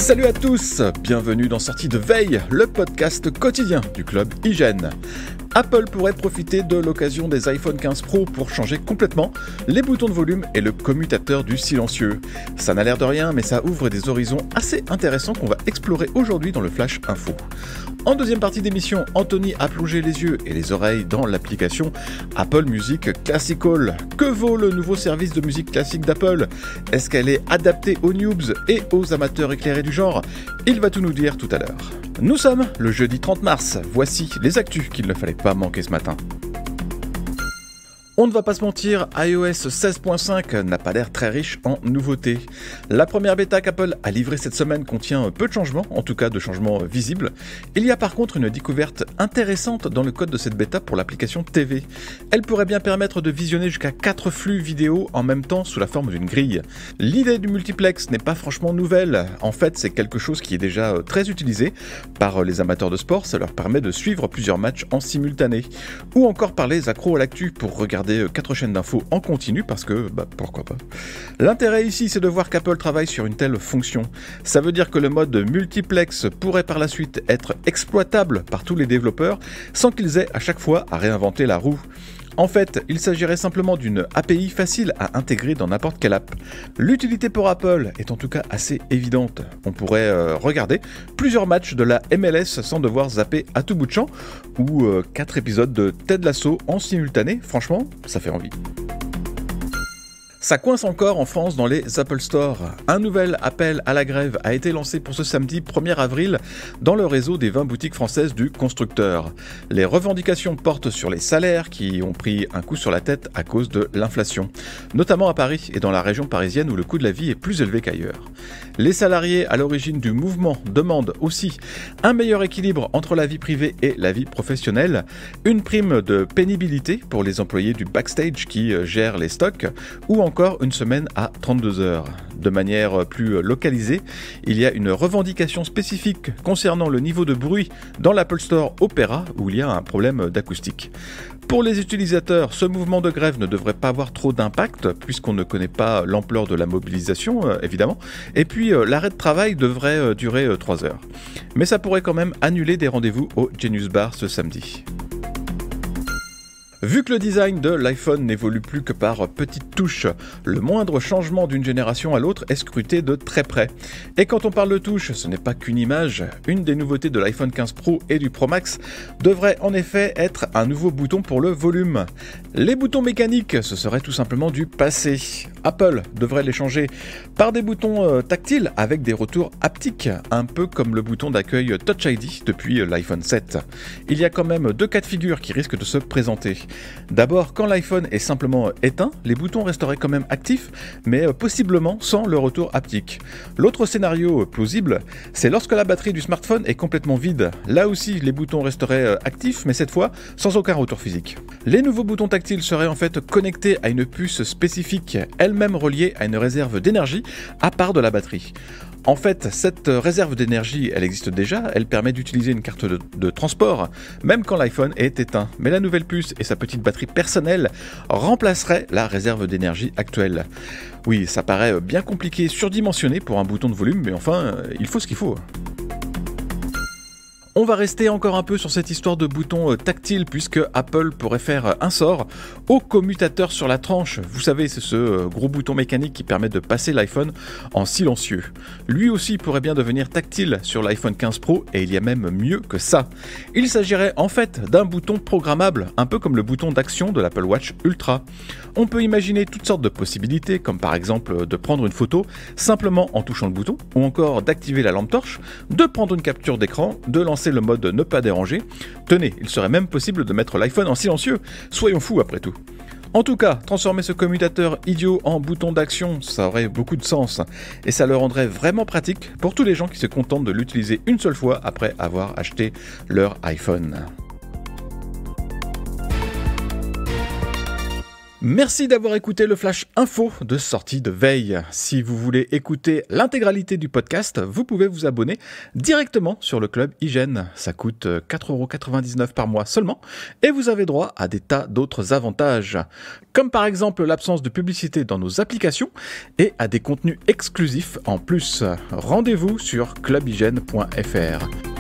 Salut à tous, bienvenue dans Sortie de Veille, le podcast quotidien du club Hygiène. Apple pourrait profiter de l'occasion des iPhone 15 Pro pour changer complètement les boutons de volume et le commutateur du silencieux. Ça n'a l'air de rien, mais ça ouvre des horizons assez intéressants qu'on va explorer aujourd'hui dans le Flash Info. En deuxième partie d'émission, Anthony a plongé les yeux et les oreilles dans l'application Apple Music Classical. Que vaut le nouveau service de musique classique d'Apple ? Est-ce qu'elle est adaptée aux noobs et aux amateurs éclairés du genre ? Il va tout nous dire tout à l'heure. Nous sommes le jeudi 30 mars, voici les actus qu'il ne fallait pas manquer ce matin. On ne va pas se mentir, iOS 16.5 n'a pas l'air très riche en nouveautés. La première bêta qu'Apple a livrée cette semaine contient peu de changements, en tout cas de changements visibles. Il y a par contre une découverte intéressante dans le code de cette bêta pour l'application TV. Elle pourrait bien permettre de visionner jusqu'à 4 flux vidéo en même temps sous la forme d'une grille. L'idée du multiplex n'est pas franchement nouvelle, en fait c'est quelque chose qui est déjà très utilisé par les amateurs de sport, ça leur permet de suivre plusieurs matchs en simultané. Ou encore par les accros à l'actu pour regarder 4 chaînes d'infos en continu parce que, pourquoi pas. L'intérêt ici, c'est de voir qu'Apple travaille sur une telle fonction. Ça veut dire que le mode multiplex pourrait par la suite être exploitable par tous les développeurs sans qu'ils aient à chaque fois à réinventer la roue. En fait, il s'agirait simplement d'une API facile à intégrer dans n'importe quelle app. L'utilité pour Apple est en tout cas assez évidente. On pourrait regarder plusieurs matchs de la MLS sans devoir zapper à tout bout de champ, ou 4 épisodes de Ted Lasso en simultané. Franchement, ça fait envie. Ça coince encore en France dans les Apple Store. Un nouvel appel à la grève a été lancé pour ce samedi 1er avril dans le réseau des 20 boutiques françaises du constructeur. Les revendications portent sur les salaires qui ont pris un coup sur la tête à cause de l'inflation, notamment à Paris et dans la région parisienne où le coût de la vie est plus élevé qu'ailleurs. Les salariés à l'origine du mouvement demandent aussi un meilleur équilibre entre la vie privée et la vie professionnelle, une prime de pénibilité pour les employés du backstage qui gèrent les stocks, ou encore une semaine à 32 heures. De manière plus localisée, il y a une revendication spécifique concernant le niveau de bruit dans l'Apple Store Opera où il y a un problème d'acoustique. Pour les utilisateurs, ce mouvement de grève ne devrait pas avoir trop d'impact puisqu'on ne connaît pas l'ampleur de la mobilisation, évidemment, et puis l'arrêt de travail devrait durer 3 heures. Mais ça pourrait quand même annuler des rendez-vous au Genius Bar ce samedi. Vu que le design de l'iPhone n'évolue plus que par petites touches, le moindre changement d'une génération à l'autre est scruté de très près. Et quand on parle de touches, ce n'est pas qu'une image. Une des nouveautés de l'iPhone 15 Pro et du Pro Max devrait en effet être un nouveau bouton pour le volume. Les boutons mécaniques, ce serait tout simplement du passé. Apple devrait les changer par des boutons tactiles avec des retours haptiques, un peu comme le bouton d'accueil Touch ID depuis l'iPhone 7. Il y a quand même 2 cas de figure qui risquent de se présenter. D'abord, quand l'iPhone est simplement éteint, les boutons resteraient quand même actifs, mais possiblement sans le retour haptique. L'autre scénario plausible, c'est lorsque la batterie du smartphone est complètement vide. Là aussi, les boutons resteraient actifs, mais cette fois sans aucun retour physique. Les nouveaux boutons tactiles seraient en fait connectés à une puce spécifique, elle-même reliée à une réserve d'énergie à part de la batterie. En fait, cette réserve d'énergie, elle existe déjà, elle permet d'utiliser une carte de transport, même quand l'iPhone est éteint. Mais la nouvelle puce et sa petite batterie personnelle remplaceraient la réserve d'énergie actuelle. Oui, ça paraît bien compliqué, surdimensionné pour un bouton de volume, mais enfin, il faut ce qu'il faut. On va rester encore un peu sur cette histoire de bouton tactile puisque Apple pourrait faire un sort au commutateur sur la tranche. Vous savez, c'est ce gros bouton mécanique qui permet de passer l'iPhone en silencieux. Lui aussi pourrait bien devenir tactile sur l'iPhone 15 Pro et il y a même mieux que ça. Il s'agirait en fait d'un bouton programmable, un peu comme le bouton d'action de l'Apple Watch Ultra. On peut imaginer toutes sortes de possibilités, comme par exemple de prendre une photo simplement en touchant le bouton, ou encore d'activer la lampe torche, de prendre une capture d'écran, de lancer le mode ne pas déranger. Tenez, il serait même possible de mettre l'iPhone en silencieux. Soyons fous après tout. En tout cas, transformer ce commutateur idiot en bouton d'action, ça aurait beaucoup de sens. Et ça le rendrait vraiment pratique pour tous les gens qui se contentent de l'utiliser une seule fois après avoir acheté leur iPhone. Merci d'avoir écouté le Flash Info de sortie de veille. Si vous voulez écouter l'intégralité du podcast, vous pouvez vous abonner directement sur le Club Hygiène. Ça coûte 4,99€ par mois seulement et vous avez droit à des tas d'autres avantages, comme par exemple l'absence de publicité dans nos applications et à des contenus exclusifs en plus. Rendez-vous sur clubhygiène.fr.